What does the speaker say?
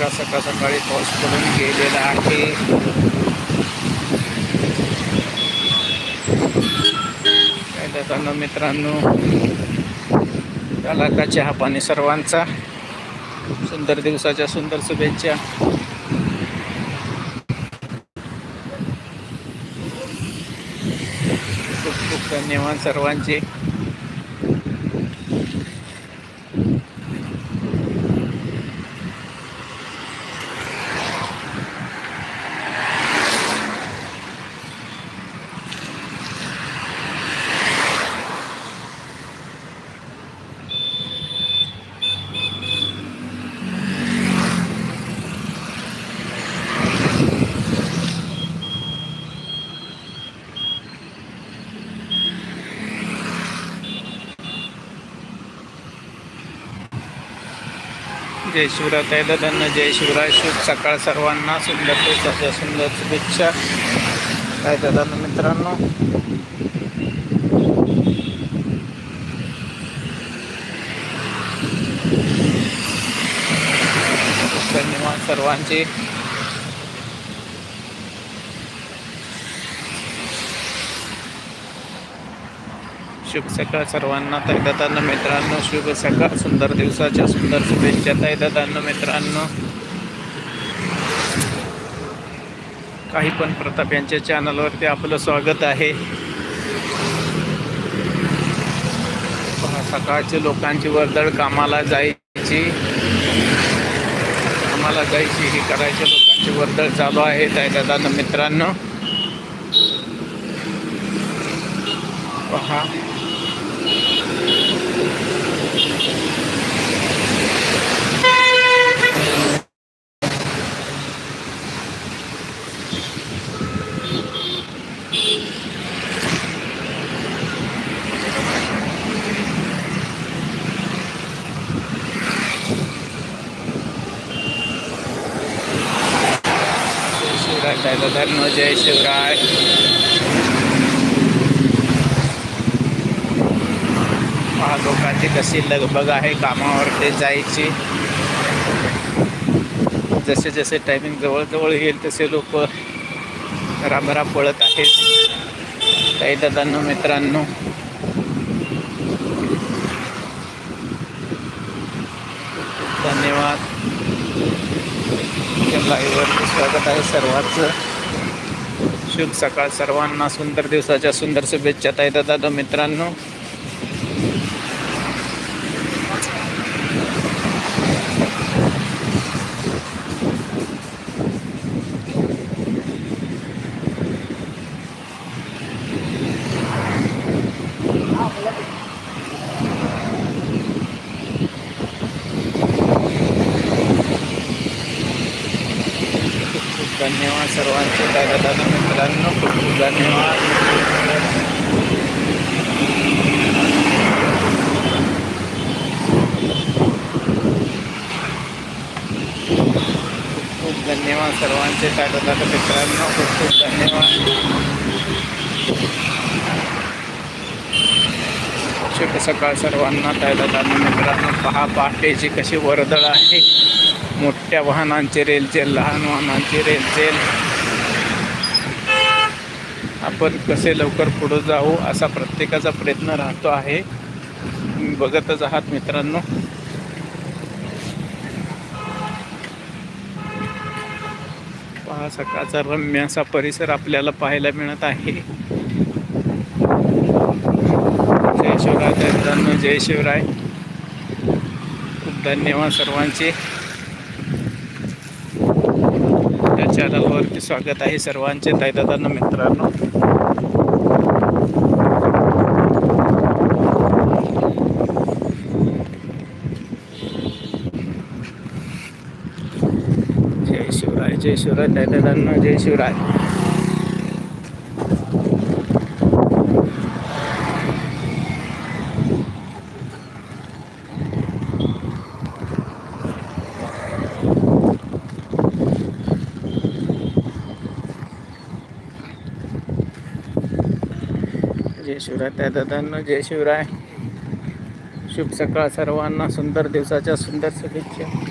बघा सकाळी पाऊस पडून गेलेला आहे. काय दादा मित्रांनो, त्याला का चहा पाणी सर्वांचा. सुंदर दिवसाच्या सुंदर शुभेच्छा. खूप खूप धन्यवाद सर्वांचे. जय शिवराय ताई दादांना जय शिवराय. शुभ सकाळ सर्वांना. सुंदर दिवसाच्या सुंदर शुभेच्छा ताई दादांना मित्रांनो. धन्यवाद सर्वांचे. शुभ सकाळ सर्वांना ताई दादांना मित्रांनो. शुभ सकाळ. सुंदर दिवसाच्या सुंदर शुभेच्छा ताई दादांना मित्रांनो. काही पण प्रताप यांच्या चॅनलवरती आपलं स्वागत आहे. सकाळचे लोकांची वर्दळ कामाला जायची ही करायची लोकांची वर्दळ चालू आहे ताई दादांना मित्रांनो. पहा ताई दादांनो जय शिवराय. लोकांची कशी लगबग आहे कामावरती जायची. जसे जसे टायमिंग जवळ येईल तसे लोक भराभरा पळत आहेत ताई दादांनो मित्रांनो. धन्यवाद. लाईव्हवरती स्वागत आहे सर्वांचं. शुभ सकाळ सर्वांना. सुंदर दिवसाच्या सुंदर शुभेच्छा ताई दादा मित्रांनो. धन्यवाद सर्वांचे ताई दादा मित्रांनो. खूप खूप धन्यवाद. खूप धन्यवाद सर्वांचे ताई दादा मित्रांनो. खूप खूप धन्यवाद. शुभ सकाळ सर्वांना ताई दादा मित्रांनो. पहा पहाटेची कशी वर्दळ आहे. मोठ्या वाहनांचे रेलचेल, लहान वाहनांचे रेलचेल. आपण कसे लवकर पुढे जाऊ असा प्रत्येकाचा प्रयत्न राहतो आहे. तुम्ही बघतच आहात मित्रांनो. पहा सकाळचा रम्य असा परिसर आपल्याला पाहायला मिळत आहे. जय शिवराय मित्रांनो. जय शिवराय. खूप धन्यवाद सर्वांचे. चॅनलवरती स्वागत आहे सर्वांचे ताई दादांना मित्रांनो. जय शिवराय. जय शिवराय ताई दादांना. जय शिवराय. जय शिवराय ताई दादांनो. जय शिवराय. शुभ सकाळ सर्वांना. सुंदर दिवसाच्या सुंदर शुभेच्छा.